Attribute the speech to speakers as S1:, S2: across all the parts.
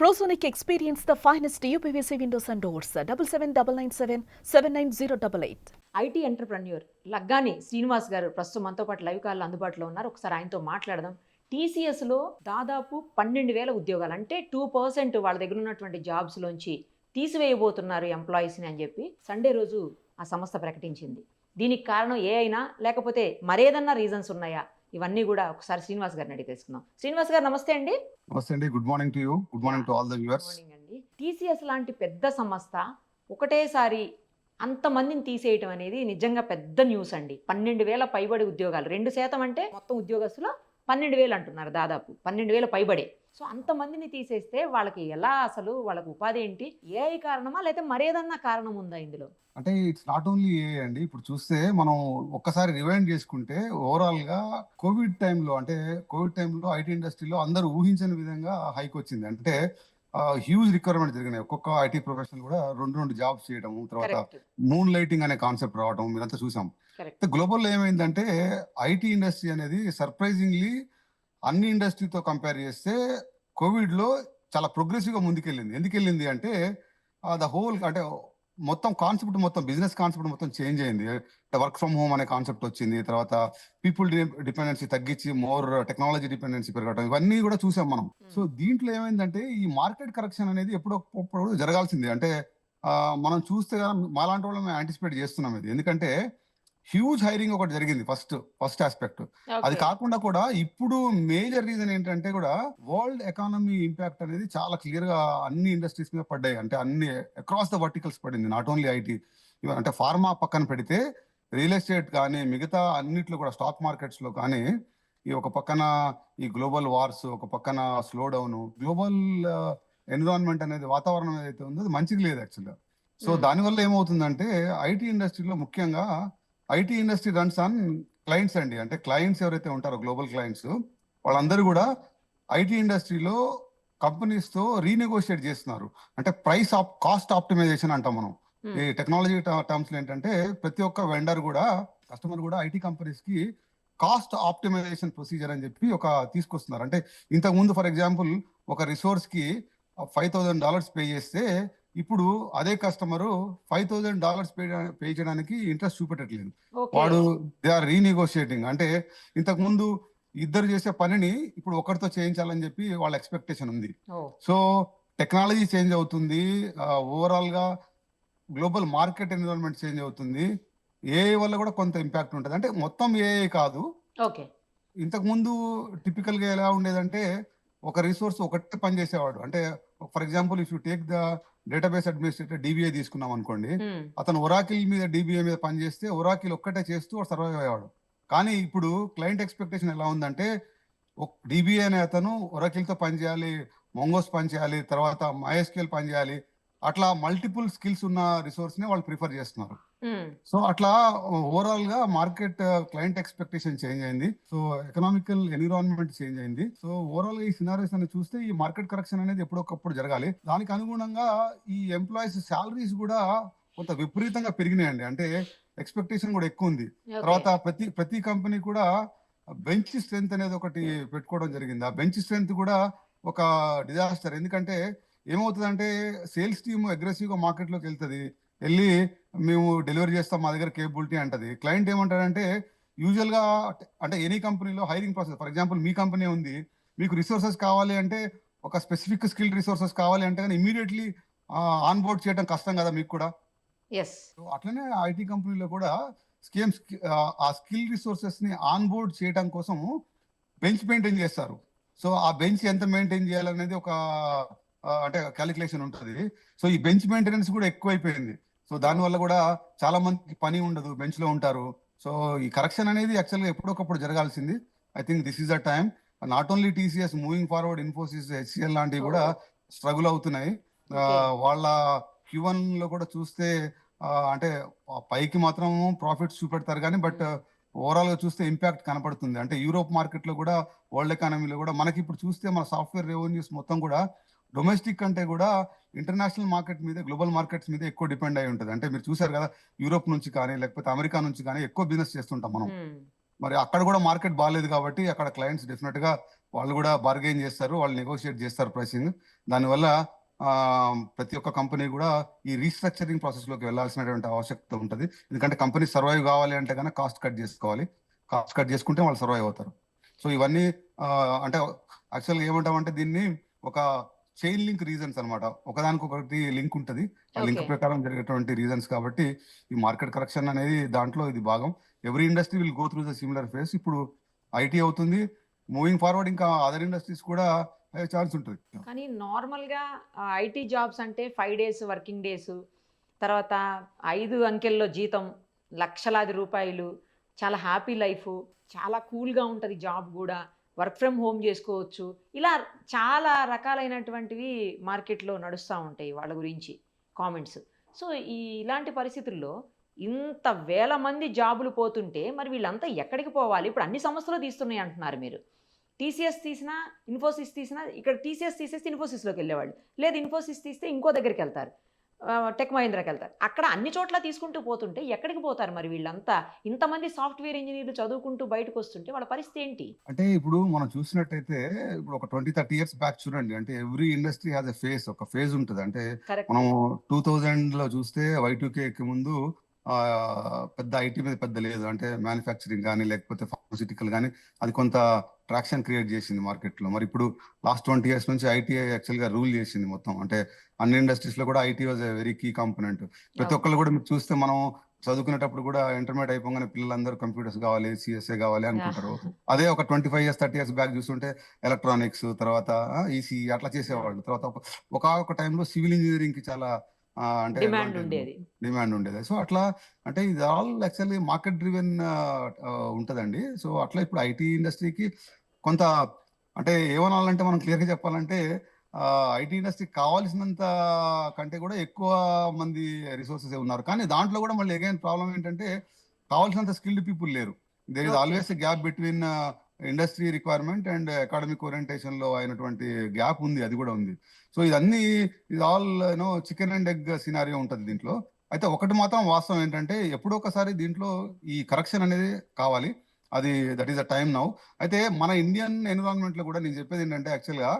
S1: Prosonic experience the finest UPVC windows and doors. 7799779088.
S2: IT entrepreneur Laggani Srinivas గారు ప్రస్తుతం మనతో పాటు లైవ్ కాల్లో అందుబాటులో ఉన్నారు. ఒకసారి ఆయనతో మాట్లాడదాం. టీసీఎస్లో దాదాపు 12,000 ఉద్యోగాలు, అంటే 2% వాళ్ళ దగ్గర ఉన్నటువంటి జాబ్స్లోంచి తీసివేయబోతున్నారు ఎంప్లాయీస్ని అని చెప్పి సండే రోజు ఆ సంస్థ ప్రకటించింది. దీనికి కారణం ఏ అయినా లేకపోతే మరేదన్నా రీజన్స్ ఉన్నాయా? ఇవన్నీ కూడా ఒకసారి శ్రీనివాస్ గారిని అడిగి తెలుసుకుందాం. శ్రీనివాస్ గారు నమస్తే అండి.
S3: నమస్తే అండి. Good morning to you. Good morning to all the viewers.
S2: Morning అండి. టీసీఎస్ లాంటి పెద్ద సంస్థ ఒకటేసారి అంతమందిని తీసేయటం అనేది నిజంగా పెద్ద న్యూస్ అండి. 12,000 పైబడి ఉద్యోగాలు, 2% అంటే మొత్తం ఉద్యోగస్తులు 12,000 అంటున్నారు, దాదాపు 12,000 పైబడే. సో అంతమందిని తీసేస్తే వాళ్ళకి ఎలా, అసలు వాళ్ళకి ఉపాధి ఏంటి? ఏఐ కారణమా లేకపోతే మరేదన్నా కారణం ఉందా ఇందులో?
S3: అంటే ఇట్స్ నాట్ ఓన్లీ ఏ అండి. ఇప్పుడు చూస్తే మనం ఒక్కసారి రివైండ్ చేసుకుంటే ఓవరాల్ గా కోవిడ్ టైంలో ఐటీ ఇండస్ట్రీలో అందరూ ఊహించని విధంగా హైక్ వచ్చింది. అంటే హ్యూజ్ రిక్వైర్మెంట్ జరిగినాయి. ఒక్కొక్క ఐటీ ప్రొఫెషనల్ కూడా రెండు జాబ్స్ చేయడం, తర్వాత మూన్ లైటింగ్ అనే కాన్సెప్ట్ రావడం మీరంతా చూసాం. గ్లోబల్ ఏమైందంటే ఐటీ ఇండస్ట్రీ అనేది సర్ప్రైజింగ్లీ అన్ని ఇండస్ట్రీతో కంపేర్ చేస్తే కోవిడ్ లో చాలా ప్రోగ్రెసివ్ గా ముందుకెళ్ళింది. ఎందుకెళ్ళింది అంటే ద హోల్, అంటే మొత్తం కాన్సెప్ట్, మొత్తం బిజినెస్ కాన్సెప్ట్ మొత్తం చేంజ్ అయింది. వర్క్ ఫ్రమ్ హోమ్ అనే కాన్సెప్ట్ వచ్చింది. తర్వాత పీపుల్ డిపెండెన్సీ తగ్గించి మోర్ టెక్నాలజీ డిపెండెన్సీ పెరగడం, ఇవన్నీ కూడా చూసాం మనం. సో దీంట్లో ఏమైందంటే ఈ మార్కెట్ కరెక్షన్ అనేది ఎప్పుడప్పుడు జరగాల్సింది. అంటే మనం చూస్తే మాలాంటి వాళ్ళు మేము యాంటిసిపేట్ చేస్తున్నాం ఇది. ఎందుకంటే హ్యూజ్ హైరింగ్ ఒకటి జరిగింది ఫస్ట్ ఆస్పెక్ట్. అది కాకుండా కూడా ఇప్పుడు మేజర్ రీజన్ ఏంటంటే కూడా వరల్డ్ ఎకానమీ ఇంపాక్ట్ అనేది చాలా క్లియర్ గా అన్ని ఇండస్ట్రీస్ మీద పడ్డాయి. అంటే అన్ని అక్రాస్ ద వర్టికల్స్ పడింది, నాట్ ఓన్లీ ఐటీ. అంటే ఫార్మా పక్కన పెడితే రియల్ ఎస్టేట్ కానీ మిగతా అన్నిట్లో కూడా, స్టాక్ మార్కెట్స్ లో కానీ, ఈ ఒక పక్కన ఈ గ్లోబల్ వార్స్, ఒక పక్కన స్లో డౌన్, గ్లోబల్ ఎన్విరాన్మెంట్ అనేది, వాతావరణం ఏదైతే ఉందో అది మంచిగా లేదు యాక్చువల్గా. సో దానివల్ల ఏమవుతుందంటే ఐటీ ఇండస్ట్రీలో ముఖ్యంగా IT industry runs on clients అండి. అంటే క్లయింట్స్ ఎవరైతే ఉంటారో గ్లోబల్ క్లయింట్స్, వాళ్ళందరూ కూడా ఐటీ ఇండస్ట్రీలో కంపెనీస్ తో రీనెగోషియేట్ చేస్తున్నారు. అంటే కాస్ట్ ఆప్టిమైజేషన్ అంటాం మనం ఈ టెక్నాలజీ టర్మ్స్ లో. ఏంటంటే ప్రతి ఒక్క వెండర్ కూడా, కస్టమర్ కూడా ఐటీ కంపెనీస్ కి కాస్ట్ ఆప్టిమైజేషన్ ప్రొసీజర్ అని చెప్పి తీసుకొస్తున్నారు. అంటే ఇంతకు ముందు ఫర్ ఎగ్జాంపుల్ ఒక రిసోర్స్ కి $5,000 పే చేస్తే ఇప్పుడు అదే కస్టమర్ $5,000 పే చేయడానికి ఇంట్రెస్ట్ చూపెట్టట్లేదు. వాడు దే ఆర్ రీనెగోషియేటింగ్. అంటే ఇంతకు ముందు ఇద్దరు చేసే పనిని ఇప్పుడు ఒకరితో చేయించాలని చెప్పి వాళ్ళ ఎక్స్పెక్టేషన్ ఉంది. సో టెక్నాలజీ చేంజ్ అవుతుంది, ఓవరాల్ గా గ్లోబల్ మార్కెట్ ఎన్విరాన్మెంట్ చేంజ్ అవుతుంది. ఏఐ వల్ల కూడా కొంత ఇంపాక్ట్ ఉంటుంది. అంటే మొత్తం ఏఐ కాదు. ఇంతకు ముందు టిపికల్ గా ఎలా ఉండేదంటే ఒక రిసోర్స్ ఒకటే పని చేసేవాడు. అంటే for example if you take the database administrator డిబిఐ తీసుకున్నాం అనుకోండి, అతను ఒరాకిల్ మీద డిబిఐ మీద పని చేస్తే ఒరాకిల్ ఒక్కటే చేస్తూ సర్వైవ్ అయ్యేవాడు. కానీ ఇప్పుడు క్లయింట్ ఎక్స్పెక్టేషన్ ఎలా ఉందంటే డిబిఐ అనే అతను ఒరాకిల్ తో పని చేయాలి, మొంగోస్ పని చేయాలి, తర్వాత MySQL పని చేయాలి. అట్లా మల్టిపుల్ స్కిల్స్ ఉన్న రిసోర్స్ ని వాళ్ళు ప్రిఫర్ చేస్తున్నారు. సో అట్లా ఓవరాల్ గా మార్కెట్ క్లయింట్ ఎక్స్పెక్టేషన్ చేంజ్ అయింది. సో ఎకనామికల్ ఎన్విరాన్మెంట్ చేంజ్ అయింది. సో ఓవరాల్ గా ఈ సినారీస్ అని చూస్తే ఈ మార్కెట్ కరెక్షన్ అనేది ఎప్పుడొకప్పుడు జరగాలి. దానికి అనుగుణంగా ఈ ఎంప్లాయీస్ శాలరీస్ కూడా కొంత విపరీతంగా పెరిగినాయండి. అంటే ఎక్స్పెక్టేషన్ కూడా ఎక్కువ ఉంది. తర్వాత ప్రతి కంపెనీ కూడా బెంచ్ స్ట్రెంత్ అనేది ఒకటి పెట్టుకోవడం జరిగింది. ఆ బెంచ్ స్ట్రెంత్ కూడా ఒక డిజాస్టర్. ఎందుకంటే ఏమవుతుందంటే సేల్స్ టీమ్ అగ్రెసివ్ గా మార్కెట్ లోకి వెళ్ళి మేము డెలివరీ చేస్తాం, మా దగ్గర కేపబిలిటీ అంటది. క్లయింట్ ఏమంటాడంటే యూజువల్ గా, అంటే ఎనీ కంపెనీలో hiring process, for example me company ఉంది, మీకు రిసోర్సెస్ కావాలి అంటే, ఒక స్పెసిఫిక్ స్కిల్ రిసోర్సెస్ కావాలి అంటే కానీ ఇమీడియట్లీ ఆన్ బోర్డ్ చేయడం కష్టం కదా మీకు కూడా. అట్లనే ఐటీ కంపెనీలో కూడా ఆ స్కిల్ రిసోర్సెస్ ని ఆన్ బోర్డ్ చేయడం కోసం బెంచ్ మెయింటైన్ చేస్తారు. సో ఆ బెంచ్ ఎంత మెయింటైన్ చేయాలనేది ఒక అంటే క్యాలిక్యులేషన్ ఉంటుంది. సో ఈ బెంచ్ మెయింటెనెన్స్ కూడా ఎక్కువైపోయింది. సో దానివల్ల కూడా చాలా మందికి పని ఉండదు, బెంచ్ లో ఉంటారు. సో ఈ కరెక్షన్ అనేది యాక్చువల్గా ఎప్పుడొకప్పుడు జరగాల్సింది. I think this is the time. Not only TCS, moving forward Infosys, HCL లాంటివి కూడా స్ట్రగుల్ అవుతున్నాయి. వాళ్ళ Q1 లో కూడా చూస్తే అంటే పైకి మాత్రం ప్రాఫిట్స్ చూపెడతారు కానీ బట్ ఓవరాల్ గా చూస్తే ఇంపాక్ట్ కనపడుతుంది. అంటే యూరోప్ మార్కెట్ లో కూడా, వరల్డ్ ఎకానమీలో కూడా మనకి ఇప్పుడు చూస్తే మన సాఫ్ట్వేర్ రెవెన్యూస్ మొత్తం కూడా డొమెస్టిక్ కంటే కూడా ఇంటర్నేషనల్ మార్కెట్ మీద, గ్లోబల్ మార్కెట్స్ మీద ఎక్కువ డిపెండ్ అయి ఉంటుంది. అంటే మీరు చూసారు కదా, యూరోప్ నుంచి కానీ లేకపోతే అమెరికా నుంచి కానీ ఎక్కువ బిజినెస్ చేస్తుంటాం మనం. మరి అక్కడ కూడా మార్కెట్ బాగాలేదు కాబట్టి అక్కడ క్లయింట్స్ డెఫినెట్గా వాళ్ళు కూడా బార్గెయిన్ చేస్తారు, వాళ్ళు నెగోషియేట్ చేస్తారు ప్రైసింగ్. దానివల్ల ప్రతి ఒక్క కంపెనీ కూడా ఈ రీస్ట్రక్చరింగ్ ప్రాసెస్లోకి వెళ్ళాల్సినటువంటి ఆవశ్యకత ఉంటుంది. ఎందుకంటే కంపెనీ సర్వైవ్ కావాలి అంటే కనుక కాస్ట్ కట్ చేసుకోవాలి, కాస్ట్ కట్ చేసుకుంటే వాళ్ళు సర్వైవ్ అవుతారు. సో ఇవన్నీ అంటే యాక్చువల్గా ఏమంటామంటే దీన్ని ఒక చైన్ లింక్ రీజన్స్ అనమాట, ఒకదానికొకటి లింక్ ఉంటుంది. ఆ లింక్
S2: ఓకే.
S3: ప్రకారం జరిగేటువంటి రీజన్స్ కాబట్టి ఈ మార్కెట్ కరెక్షన్ అనేది దాంట్లో ఇది భాగం. Every industry will go through the similar face. ఇప్పుడు ఐటీ అవుతుంది, మూవింగ్ ఫార్వర్డ్ ఇంకా అదర్ ఇండస్ట్రీస్ కూడా అయ్యే ఛాన్స్ ఉంటుంది.
S2: కానీ నార్మల్గా ఐటీ జాబ్స్ అంటే 5 డేస్ వర్కింగ్ డేస్, తర్వాత 5 అంకెల్లో జీతం, లక్షలాది రూపాయలు, చాలా హ్యాపీ లైఫ్, చాలా కూల్గా ఉంటుంది జాబ్ కూడా, వర్క్ ఫ్రమ్ హోమ్ చేసుకోవచ్చు. ఇలా చాలా రకాలైనటువంటివి మార్కెట్లో నడుస్తూ ఉంటాయి వాళ్ళ గురించి కామెంట్స్. సో ఇలాంటి పరిస్థితుల్లో ఇంత వేల మంది జాబులు పోతుంటే మరి వీళ్ళంతా ఎక్కడికి పోవాలి? ఇప్పుడు అన్ని సంస్థలు తీస్తున్నాయి అంటున్నారు మీరు. టీసీఎస్ తీసినా, ఇన్ఫోసిస్ తీసినా, ఇక్కడ టీసీఎస్ తీసేస్తే ఇన్ఫోసిస్లోకి వెళ్ళేవాళ్ళు, లేదు ఇన్ఫోసిస్ తీస్తే ఇంకో దగ్గరికి వెళ్తారు, టెక్ మహీంద్రాకి వెళ్తారు. అక్కడ అన్ని చోట్ల తీసుకుంటూ పోతుంటే ఎక్కడికి పోతారు మరి వీళ్ళంతా? ఇంతమంది సాఫ్ట్వేర్ ఇంజనీర్లు చదువుకుంటూ బయటకు వస్తుంటే వాళ్ళ పరిస్థితి ఏంటి?
S3: అంటే ఇప్పుడు మనం చూసినట్టయితే ఇప్పుడు ఒక 20-30 ఇయర్స్ బ్యాక్ చూడండి, అంటే every industry has a face, ఒక ఫేజ్ ఉంటుంది. అంటే
S2: కరెక్ట్.
S3: మనం 2000లో చూస్తే Y2K ముందు పెద్ద ఐటీ మీద పెద్ద లేదు, అంటే మ్యానుఫ్యాక్చరింగ్ కానీ లేకపోతే ఫార్మసిటికల్ కానీ అది కొంత ట్రాక్షన్ క్రియేట్ చేసింది మార్కెట్లో. మరి ఇప్పుడు లాస్ట్ 20 ఇయర్స్ నుంచి ఐటీ యాక్చువల్గా రూల్ చేసింది మొత్తం. అంటే అన్ని ఇండస్ట్రీస్లో కూడా IT was a very key component. ప్రతి ఒక్కళ్ళు కూడా మీరు చూస్తే మనం చదువుకునేటప్పుడు కూడా ఇంటర్మీడియట్ అయిపోగానే పిల్లలందరూ కంప్యూటర్స్ కావాలి, సిఎస్ఏ కావాలి అనుకుంటారు. అదే ఒక 25 ఇయర్స్ 30 ఇయర్స్ బ్యాక్ చూస్తుంటే ఎలక్ట్రానిక్స్, తర్వాత ఈసీ అట్లా చేసేవాళ్ళు. తర్వాత ఒక టైంలో సివిల్ ఇంజనీరింగ్ కి చాలా అంటే
S2: డిమాండ్ ఉండేది.
S3: డిమాండ్ ఉండేది. సో అట్లా అంటే ఇది ఆల్ యాక్చువల్లీ మార్కెట్ డ్రివెన్ ఉంటుందండి. సో అట్లా ఇప్పుడు ఐటీ ఇండస్ట్రీకి కొంత అంటే ఏమనాలంటే మనం క్లియర్గా చెప్పాలంటే ఐటీ ఇండస్ట్రీకి కావాల్సినంత కంటే కూడా ఎక్కువ మంది రిసోర్సెస్ ఉన్నారు. కానీ దాంట్లో కూడా మళ్ళీ అగైన్ ప్రాబ్లం ఏంటంటే కావాల్సినంత స్కిల్డ్ పీపుల్ లేరు. There is always gap between industry requirement and academic orientation లో అయినటువంటి గ్యాప్ ఉంది, అది కూడా ఉంది. సో ఇదన్నీ ఇది all chicken and egg scenario ఉంటుంది దీంట్లో. అయితే ఒకటి మాత్రం వాస్తవం ఏంటంటే ఎప్పుడో ఒకసారి దీంట్లో ఈ కరెక్షన్ అనేది కావాలి, అది that is a time now. అయితే మన ఇండియన్ ఎన్విరాన్మెంట్ లో కూడా నేను చెప్పేది ఏంటంటే యాక్చువల్గా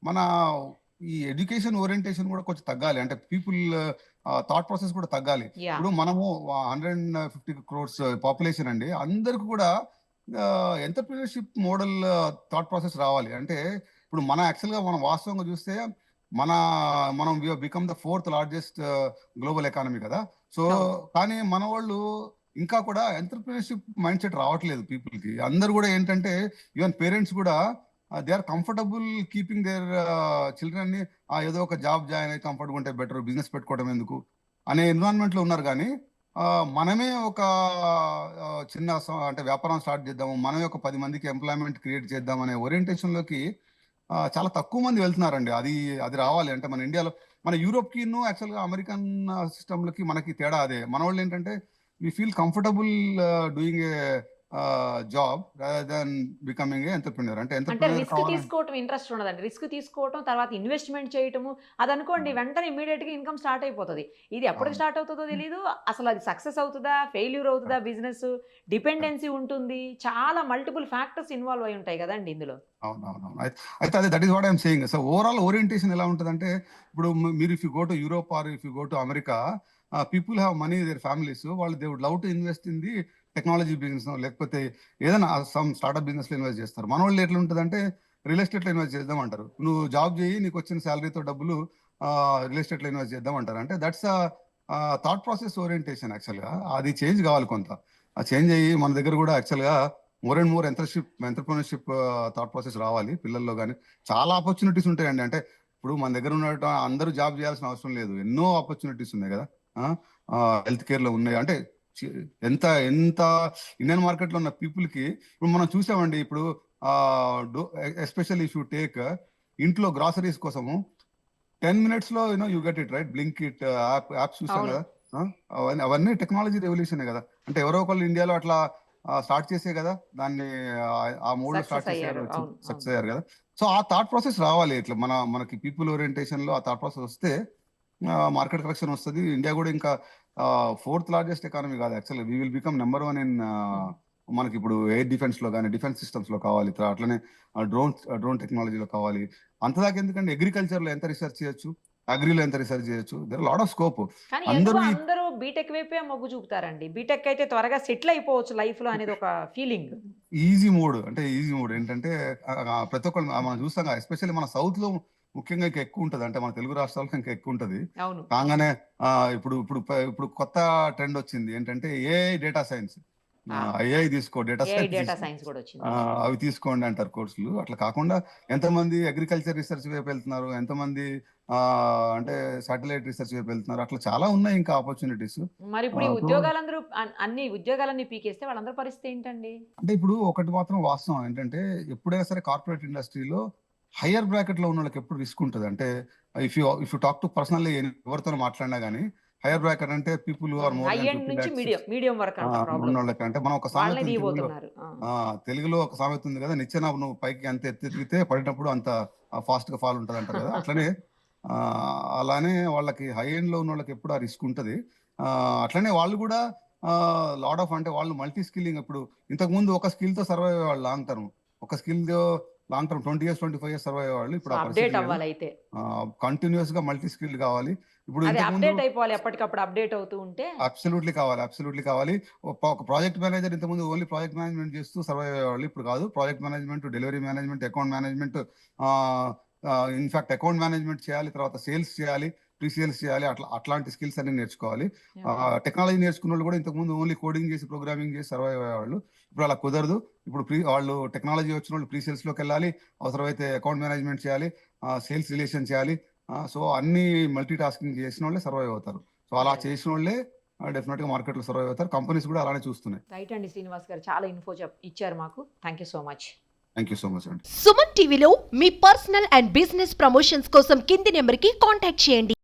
S3: మన ఈ ఎడ్యుకేషన్ ఓరియంటేషన్ కూడా కొంచెం తగ్గాలి, అంటే పీపుల్ థాట్ ప్రాసెస్ కూడా తగ్గాలి. ఇప్పుడు మనము 150 crores పాపులేషన్ అండి, అందరికి కూడా ఎంటర్ప్రినర్షిప్ మోడల్ థాట్ ప్రాసెస్ రావాలి. అంటే ఇప్పుడు మన యాక్చువల్గా మనం వాస్తవంగా చూస్తే మనం become the 4th largest global economy కదా. సో కానీ మన వాళ్ళు ఇంకా కూడా ఎంటర్ప్రినర్షిప్ మైండ్ సెట్ రావట్లేదు పీపుల్కి. అందరు కూడా ఏంటంటే ఈవెన్ పేరెంట్స్ కూడా they are comfortable keeping their children ని ఏదో ఒక జాబ్ జాయిన్ అయ్యి కంఫర్ట్గా ఉంటే బెటర్, బిజినెస్ పెట్టుకోవడం ఎందుకు అనే ఎన్విరాన్మెంట్ లో ఉన్నారు. కానీ మనమే ఒక చిన్న అంటే వ్యాపారం స్టార్ట్ చేద్దాము, మనమే ఒక 10 మందికి ఎంప్లాయ్మెంట్ క్రియేట్ చేద్దాం అనే ఓరియంటేషన్ లోకి చాలా తక్కువ మంది వెళ్తున్నారండి. అది రావాలి. అంటే మన ఇండియాలో, మన యూరోప్ కి యాక్చువల్గా అమెరికన్ సిస్టమ్లకి మనకి తేడా అదే. మన వాళ్ళు ఏంటంటే we feel comfortable doing a job rather than becoming a entrepreneur. అంటే
S2: అంటే రిస్క్ తీసుకోవటం ఇంట్రెస్ట్ ఉండదండి. రిస్క్ తీసుకోవటం, తర్వాత ఇన్వెస్ట్మెంట్ చేయటము, అది అనుకోండి వెంటనే ఇమీడియట్ గా ఇన్కమ్ స్టార్ట్ అయిపోతుంది. ఇది ఎప్పటికి స్టార్ట్ అవుతుందో తెలియదు, అసలు అది సక్సెస్ అవుతుందా ఫెయిల్యూర్ అవుతుందా, బిజినెస్ డిపెండెన్సీ ఉంటుంది, చాలా మల్టిపుల్ ఫ్యాక్టర్స్ ఇన్వాల్వ్ అయి ఉంటాయి కదండి ఇందులో.
S3: అవునవును. అయితే అదే that is what I'm saying. So overall orientation ఎలా ఉంటుందంటే ఇప్పుడు మీరు if you go to Europe or if you go to America, people have money, their families, వాళ్ళు they would love to invest in the technology business లేకపోతే ఏదైనా some startup business లో invest చేస్తారు. మన వాళ్ళు ఎట్లా ఉంటుందంటే రియల్ ఎస్టేట్ లో ఇన్వెస్ట్ చేద్దాం అంటారు. నువ్వు జాబ్ చేయి, నీకు వచ్చిన శాలరీతో డబ్బులు రియల్ ఎస్టేట్ లో ఇన్వెస్ట్ చేద్దాం అంటారు. అంటే దట్స్ థాట్ ప్రాసెస్ ఓరియంటేషన్. యాక్చువల్గా అది చేంజ్ కావాలి కొంత. ఆ చేంజ్ అయ్యి మన దగ్గర కూడా యాక్చువల్గా more and more entrepreneurship thought process రావాలి పిల్లల్లో. కానీ చాలా ఆపర్చునిటీస్ ఉంటాయండి. అంటే ఇప్పుడు మన దగ్గర ఉన్న అందరూ జాబ్ చేయాల్సిన అవసరం లేదు, ఎన్నో ఆపర్చునిటీస్ ఉన్నాయి కదా. హెల్త్ కేర్ లో ఉన్నాయి. అంటే ఎంత ఇండియన్ మార్కెట్ లో ఉన్న పీపుల్ కి ఇప్పుడు మనం చూసామండి. ఇప్పుడు ఎస్పెషల్లీ ఇఫ్ యూ టేక్ ఇంట్లో గ్రాసరీస్ కోసము 10 minutes లో you get it right, blink it apps చూసాం కదా. అవన్నీ టెక్నాలజీ రెవల్యూషన్ కదా. అంటే ఎవరో ఒకళ్ళు ఇండియాలో అట్లా స్టార్ట్ చేసే కదా దాన్ని, ఆ మోడ్ లో స్టార్ట్ చేశారు, సక్సెస్ అయ్యారు కదా. సో ఆ థాట్ ప్రాసెస్ రావాలి. ఇట్లా మనకి పీపుల్ ఓరియంటేషన్ లో ఆ థాట్ ప్రాసెస్ వస్తే మార్కెట్ కరెక్షన్ వస్తుంది. ఇండియా కూడా ఇంకా 4th లార్జెస్ట్ ఎకానమీ కాదు యాక్చువల్గా, we will become number 1 in మనకి ఇప్పుడు ఎయిర్ డిఫెన్స్లో కానీ డిఫెన్స్ సిస్టమ్స్లో కావాలి, అట్లనే డ్రోన్ టెక్నాలజీలో కావాలి. అంతదాకా ఎందుకంటే అగ్రికల్చర్లో ఎంత రీసెర్చ్ చేయొచ్చు, అగ్రిలో ఎంత రీసెర్చ్ చేయొచ్చు, దర్ లాట్ ఆఫ్ స్కోప్.
S2: కానీ
S3: అందరూ
S2: ఎందుకో అందరూ బీటెక్ వైపే మొగ్గు చూపుతారండి. బీటెక్ అయితే త్వరగా సెటిల్ అయిపోవచ్చు లైఫ్ లో అనేది ఒక ఫీలింగ్.
S3: ఈజీ మోడ్ ఏంటంటే ప్రతి ఒక్కరు మనం చూస్తాం, ఎస్పెషల్లీ మన సౌత్ లో ముఖ్యంగా ఇంకా ఎక్కువ ఉంటది, అంటే మన తెలుగు రాష్ట్రాల్లో ఇంకా ఎక్కువ ఉంటది.
S2: అవును.
S3: కాగానే ఇప్పుడు ఇప్పుడు ఇప్పుడు కొత్త ట్రెండ్ వచ్చింది ఏంటంటే ఏఐ డేటా సైన్స్, ఐఐ తీసుకో, డేటా
S2: డేటా
S3: సైన్స్
S2: సైన్స్ కూడా వచ్చింది.
S3: అవి తీసుకోండి అంటారు కోర్సులు. అట్లా కాకుండా ఎంతమంది అగ్రికల్చర్ రీసెర్చ్ వైపు వెళ్తున్నారు, ఎంతమంది అంటే సాటిలైట్ రీసెర్చ్ వైపు వెళ్తున్నారు, అట్లా చాలా ఉన్నాయి ఇంకా ఆపర్చునిటీస్.
S2: మరి ఇప్పుడు ఈ ఉద్యోగాలందరూ అన్ని ఉద్యోగాలన్నీ పీకేస్తే వాళ్ళందరి పరిస్థితి ఏంటండి?
S3: అంటే ఇప్పుడు ఒకటి మాత్రం వాస్తవం ఏంటంటే ఎప్పుడైనా సరే కార్పొరేట్ ఇండస్ట్రీలో హయ్యర్ బ్రాకెట్ లో ఉన్న వాళ్ళకి ఎప్పుడు రిస్క్ ఉంటుంది. అంటే if you talk to personally ఎవరితో మాట్లాడినా కానీ హయ్యర్ బ్రాకెట్ అంటే people are more
S2: high end నుంచి మీడియం వరకు
S3: ఉన్న వాళ్ళకి, అంటే మనం ఒక సామెత ఉంది తెలుగులో,
S2: దిగిపోతున్నారు.
S3: తెలుగులో ఒక సామెత ఉంది కదా, నిచ్చెన నువ్వు పైకి అంత ఎత్తితే పడినప్పుడు అంత ఫాస్ట్ గా ఫాల్ ఉంటుంది అంటారు కదా. అట్లనే అలానే వాళ్ళకి హై ఎండ్ లో ఉన్న వాళ్ళకి ఎప్పుడు ఆ రిస్క్ ఉంటుంది. అట్లనే వాళ్ళు కూడా లాట్ ఆఫ్, అంటే వాళ్ళు మల్టీ స్కిల్లింగ్. ఇప్పుడు ఇంతకు ముందు ఒక స్కిల్ తో సర్వైవ్ అయ్యేవాళ్ళు లాంగ్ టర్మ్, ఒక స్కిల్ తో long term 20 years 25 years survive అయ్యేవాళ్ళు. ఇప్పుడు
S2: అప్డేట్ అవ్వాలి అయితే
S3: కంటిన్యూస్ గా మల్టీ స్కిల్ కావాలి. ఇప్పుడు
S2: అది
S3: ఇంతకు ముందు
S2: అప్డేట్ అయిపోవాలి, ఎప్పటికప్పుడు అప్డేట్ అవుతూ ఉంటే.
S3: అబ్సల్యూట్లీ కావాలి. ఒక ప్రాజెక్ట్ మేనేజర్ ఇంతకుముందు ఓన్లీ ప్రాజెక్ట్ మేనేజ్మెంట్ చేస్తూ సర్వైవ్ అయ్యేవాళ్ళు. ఇప్పుడు కాదు, project management, delivery management, account management, in fact account management చేయాలి, తర్వాత సేల్స్ చేయాలి, ప్రీ సేల్స్ చేయాలి. అట్లాంటి స్కిల్స్ అన్ని నేర్చుకోవాలి. టెక్నాలజీ నేర్చుకున్న వాళ్ళు కూడా ఇంతకుముందు ఓన్లీ కోడింగ్ చేసి ప్రోగ్రామింగ్ చేసి సర్వైవ్ అయ్యేవాళ్ళు. ఇప్పుడు అలా కుదరదు. ఇప్పుడు వాళ్ళు టెక్నాలజీ వచ్చిన వాళ్ళు ప్రీ సేల్స్ లోకి వెళ్ళాలి, అవసరమైతే అకౌంట్ మేనేజ్మెంట్ చేయాలి, సేల్స్ రిలేషన్ చేయాలి. సో అన్ని మల్టీ టాస్కింగ్ చేసిన వాళ్ళే సర్వైవ్ అవుతారు. సో అలా చేసిన వాళ్ళే డెఫినెట్ గా మార్కెట్ లో సర్వైవ్ అవుతారు. కంపెనీస్ కూడా అలానే చూస్తున్నాయి.
S2: రైట్ అండి శ్రీనివాస్ గారు, చాలా ఇన్ఫో ఇచ్చారు మాకు. Thank you so much.
S3: Thank you so much అండి.
S4: సుమన్ టీవీలో మీ పర్సనల్ అండ్ బిజినెస్ ప్రమోషన్స్ కోసం కింది నెంబర్కి కాంటాక్ట్ చేయండి.